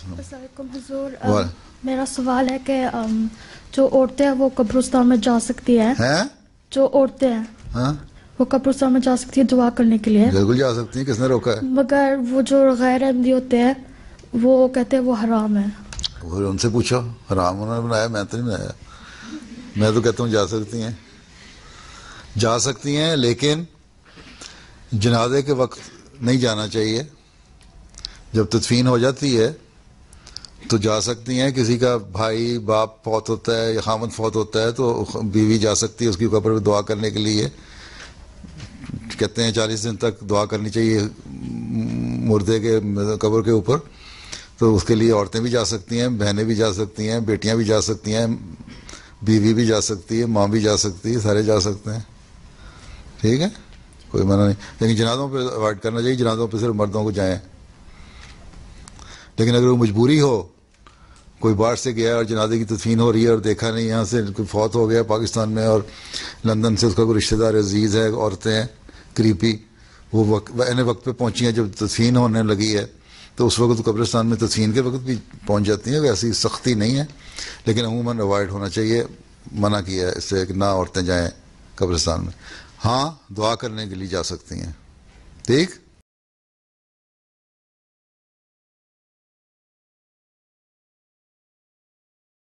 السلام علیکم حضور. میرا سوال ہے کہ جو عورتیں ہیں وہ قبرستان میں جا سکتی ہیں؟ جو عورتیں ہیں وہ قبرستان میں جا سکتی ہیں دعا کرنے کے لیے؟ بالکل جا سکتی ہیں، کس نے روکا ہے؟ مگر وہ جو غیر احمدی ہوتے ہیں وہ کہتے ہیں وہ حرام ہے. ان سے پوچھو، حرام انہوں نے بنایا، میں تو نہیں بنایا. میں تو کہتا ہوں جا سکتی ہیں، جا سکتی ہیں، لیکن جنازے کے وقت نہیں جانا چاہیے. جب تدفین ہو جاتی ہے تو جا سکتی ہیں. کسی کا بھائی باپ فوت ہوتا ہے یا خامد فوت ہوتا ہے تو بیوی جا سکتی ہے اس کی قبر پہ دعا کرنے کے لیے. کہتے ہیں 40 دن تک دعا کرنی چاہیے مردے کے قبر کے اوپر. تو اس کے لیے عورتیں بھی جا سکتی ہیں، بہنیں بھی جا سکتی ہیں، بیٹیاں بھی جا سکتی ہیں، بیوی بھی جا سکتی ہے، ماں بھی جا سکتی ہے، سارے جا سکتے ہیں. ٹھیک ہے، کوئی منع نہیں. لیکن جنازوں پہ اوائڈ کرنا چاہیے، جنازوں پہ صرف مردوں کو جائیں. لیکن اگر وہ مجبوری ہو، کوئی باہر سے گیا اور جنازے کی تدفین ہو رہی ہے اور دیکھا نہیں، یہاں سے کوئی فوت ہو گیا پاکستان میں اور لندن سے اس کا کوئی رشتہ دار عزیز ہے، عورتیں ہیں قریبی، وہ وقت پہ پہنچی ہیں جب تدفین ہونے لگی ہے تو اس وقت قبرستان میں تدفین کے وقت بھی پہنچ جاتی ہیں. ایسی سختی نہیں ہے، لیکن عموماً اوائڈ ہونا چاہیے. منع کیا ہے اس سے کہ نہ عورتیں جائیں قبرستان میں. ہاں، دعا کرنے کے لیے جا سکتی ہیں. ٹھیک.